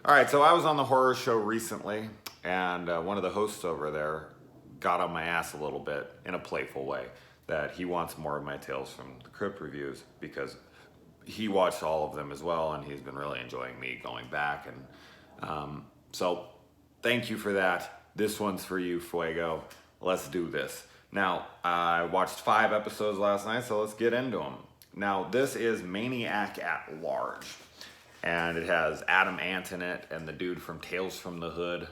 All right, so I was on the horror show recently, and one of the hosts over there got on my ass a little bit in a playful way that he wants more of my Tales from the Crypt reviews because he watched all of them as well, and he's been really enjoying me going back. And so, thank you for that. This one's for you, Fuego. Let's do this. Now, I watched 5 episodes last night, so let's get into them. Now, this is Maniac at Large. And it has Adam Ant in it, and the dude from Tales from the Hood.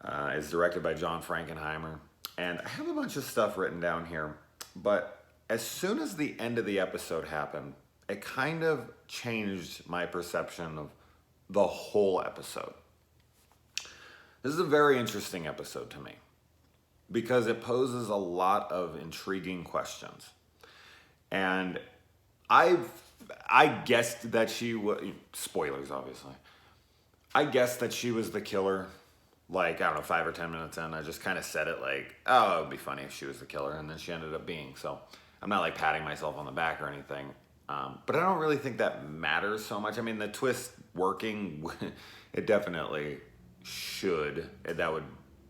It's directed by John Frankenheimer. And I have a bunch of stuff written down here, but as soon as the end of the episode happened, it kind of changed my perception of the whole episode. This is a very interesting episode to me because it poses a lot of intriguing questions. And I guessed that she was, spoilers obviously, I guessed that she was the killer, like, I don't know, 5 or 10 minutes in. I just kind of said it like, oh, it would be funny if she was the killer, and then she ended up being. So I'm not like patting myself on the back or anything, but I don't really think that matters so much. I mean, the twist working, it definitely should, that would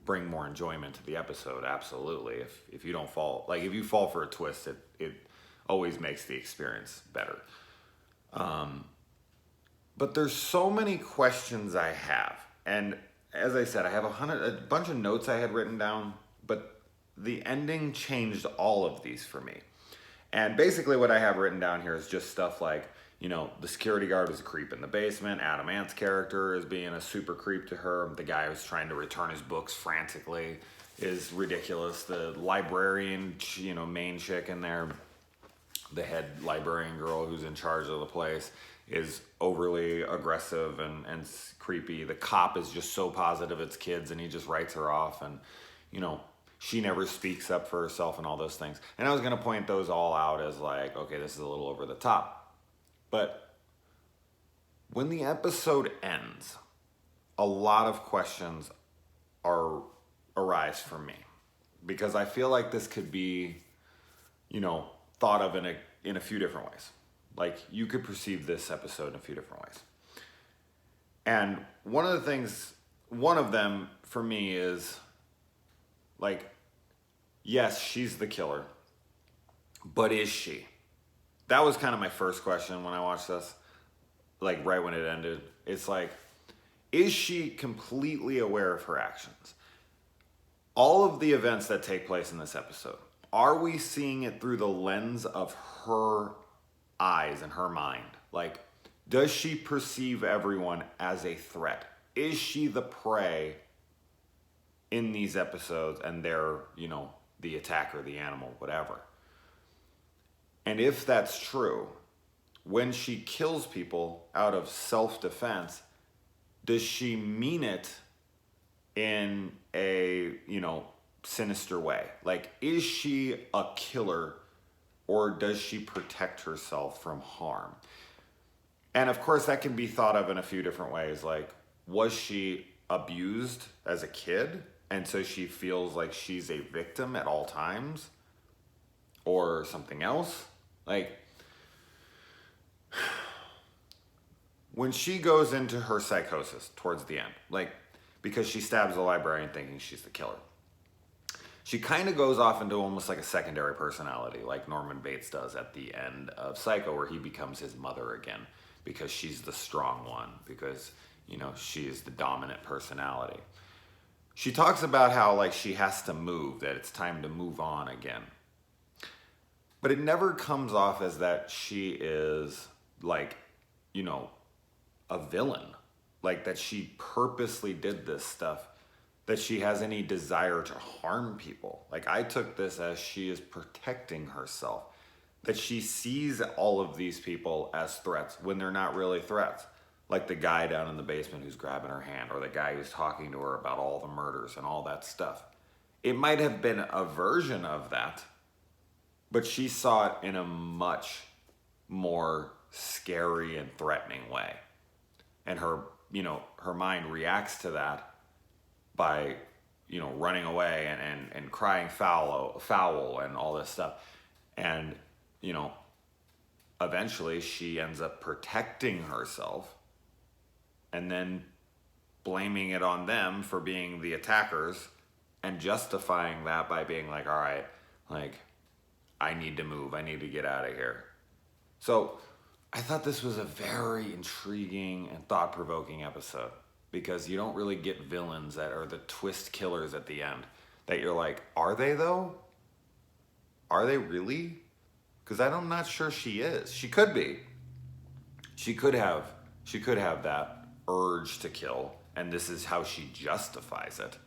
bring more enjoyment to the episode, absolutely. If you don't fall, like if you fall for a twist, it always makes the experience better. But there's so many questions I have, and as I said, I have a bunch of notes I had written down, but the ending changed all of these for me. And basically what I have written down here is just stuff like, the security guard was a creep in the basement. Adam Ant's character is being a super creep to her. The guy who's trying to return his books frantically is ridiculous. The librarian, main chick in there, the head librarian girl who's in charge of the place, is overly aggressive and creepy. The cop is just so positive it's kids, and he just writes her off, and she never speaks up for herself and all those things. And I was going to point those all out as like, okay, this is a little over the top. But when the episode ends, a lot of questions arise for me, because I feel like this could be, thought of in a few different ways. Like, you could perceive this episode in a few different ways. And one of them for me is like, yes, she's the killer, but is she? That was kind of my first question when I watched this, like right when it ended. It's like, is she completely aware of her actions? All of the events that take place in this episode, are we seeing it through the lens of her eyes and her mind? Like, does she perceive everyone as a threat? Is she the prey in these episodes, and they're, the attacker, the animal, whatever? And if that's true, when she kills people out of self-defense, does she mean it in a, sinister way? Like, is she a killer, or does she protect herself from harm? And of course, that can be thought of in a few different ways. Like, was she abused as a kid, and so she feels like she's a victim at all times? Or something else? Like, when she goes into her psychosis towards the end, like, because she stabs the librarian thinking she's the killer, she kind of goes off into almost like a secondary personality, like Norman Bates does at the end of Psycho, where he becomes his mother again, because she's the strong one, because, she is the dominant personality. She talks about how, like, she has to move, that it's time to move on again. But it never comes off as that she is, like, a villain. Like, that she purposely did this stuff, that she has any desire to harm people. Like, I took this as she is protecting herself, that she sees all of these people as threats when they're not really threats. Like the guy down in the basement who's grabbing her hand, or the guy who's talking to her about all the murders and all that stuff. It might have been a version of that, but she saw it in a much more scary and threatening way. And her mind reacts to that by, running away and crying foul and all this stuff. And, eventually she ends up protecting herself, and then blaming it on them for being the attackers and justifying that by being like, all right, like, I need to move. I need to get out of here. So I thought this was a very intriguing and thought-provoking episode because you don't really get villains that are the twist killers at the end. That you're like, are they though? Are they really? Because I'm not sure she is. She could be. She could have that urge to kill, and this is how she justifies it.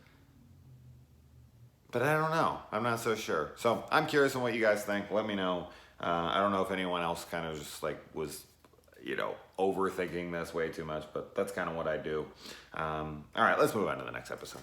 But I don't know. I'm not so sure. So I'm curious on what you guys think. Let me know. I don't know if anyone else kind of just like was, overthinking this way too much, but that's kind of what I do. All right, let's move on to the next episode.